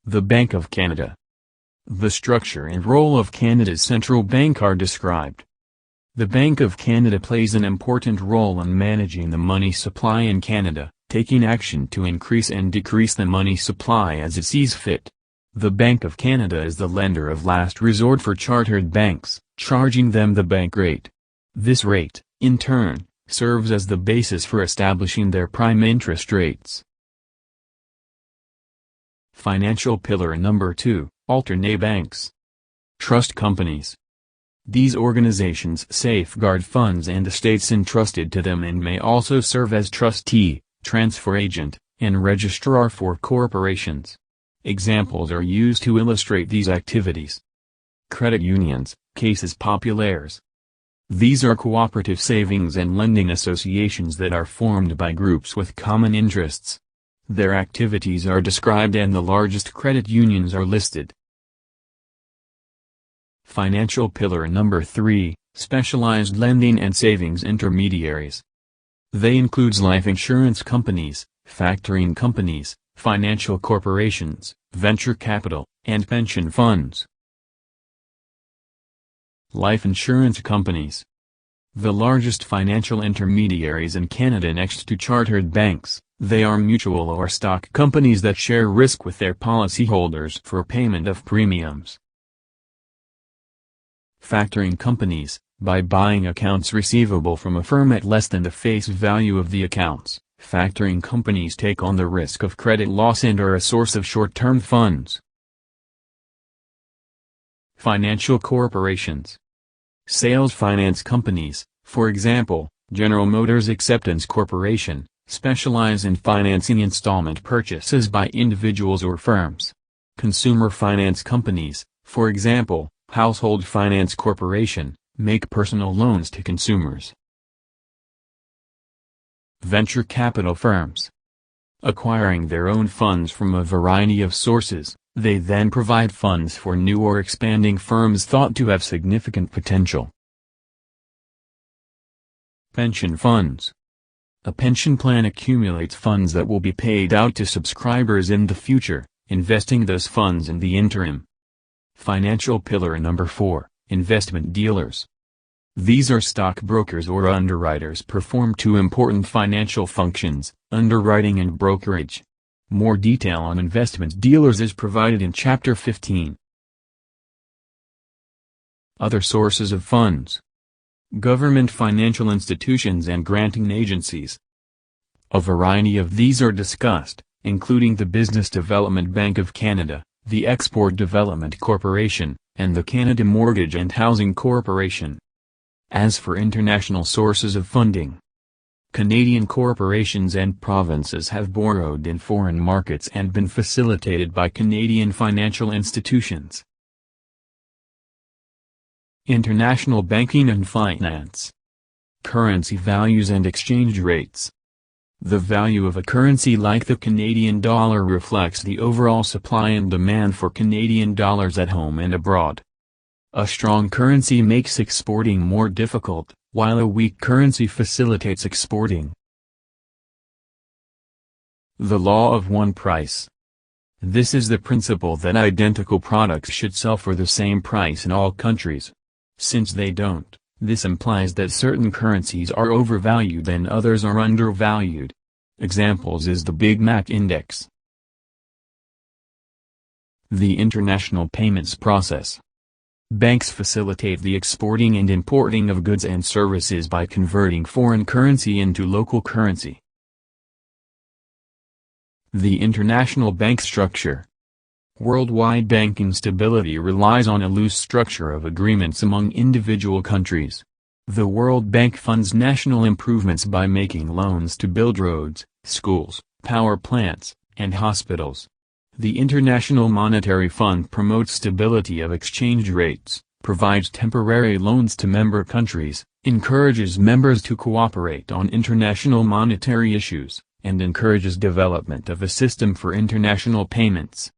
The Bank of Canada. The structure and role of Canada's central bank are described. The Bank of Canada plays an important role in managing the money supply in Canada, taking action to increase and decrease the money supply as it sees fit. The Bank of Canada is the lender of last resort for chartered banks, charging them the bank rate. This rate, in turn, serves as the basis for establishing their prime interest rates. Financial pillar number 2, alternate banks. Trust companies. These organizations safeguard funds and estates entrusted to them and may also serve as trustee, transfer agent, and registrar for corporations. Examples are used to illustrate these activities. Credit unions, cases populaires. These are cooperative savings and lending associations that are formed by groups with common interests. Their activities are described and the largest credit unions are listed. Financial pillar number 3, specialized lending and savings intermediaries. They includes life insurance companies, factoring companies, financial corporations, venture capital, and pension funds. Life insurance companies. The largest financial intermediaries in Canada next to chartered banks, they are mutual or stock companies that share risk with their policyholders for payment of premiums. Factoring companies, by buying accounts receivable from a firm at less than the face value of the accounts, factoring companies take on the risk of credit loss and are a source of short-term funds. Financial corporations. Sales finance companies, for example, General Motors Acceptance Corporation, specialize in financing installment purchases by individuals or firms. Consumer finance companies, for example, Household Finance Corporation, make personal loans to consumers. Venture capital firms. Acquiring their own funds from a variety of sources, they then provide funds for new or expanding firms thought to have significant potential. Pension funds. A pension plan accumulates funds that will be paid out to subscribers in the future, investing those funds in the interim. Financial pillar number 4, investment dealers. These are stockbrokers or underwriters perform two important financial functions, underwriting and brokerage. More detail on investment dealers is provided in Chapter 15. Other sources of funds. Government financial institutions and granting agencies. A variety of these are discussed, including the Business Development Bank of Canada, the Export Development Corporation, and the Canada Mortgage and Housing Corporation. As for international sources of funding, Canadian corporations and provinces have borrowed in foreign markets and been facilitated by Canadian financial institutions. International banking and finance. Currency values and exchange rates. The value of a currency like the Canadian dollar reflects the overall supply and demand for Canadian dollars at home and abroad. A strong currency makes exporting more difficult, while a weak currency facilitates exporting. The law of one price. This is the principle that identical products should sell for the same price in all countries. Since they don't, this implies that certain currencies are overvalued and others are undervalued. Examples is the Big Mac Index. The international payments process. Banks facilitate the exporting and importing of goods and services by converting foreign currency into local currency. The international bank structure. Worldwide banking stability relies on a loose structure of agreements among individual countries. The World Bank funds national improvements by making loans to build roads, schools, power plants, and hospitals. The International Monetary Fund promotes stability of exchange rates, provides temporary loans to member countries, encourages members to cooperate on international monetary issues, and encourages development of a system for international payments.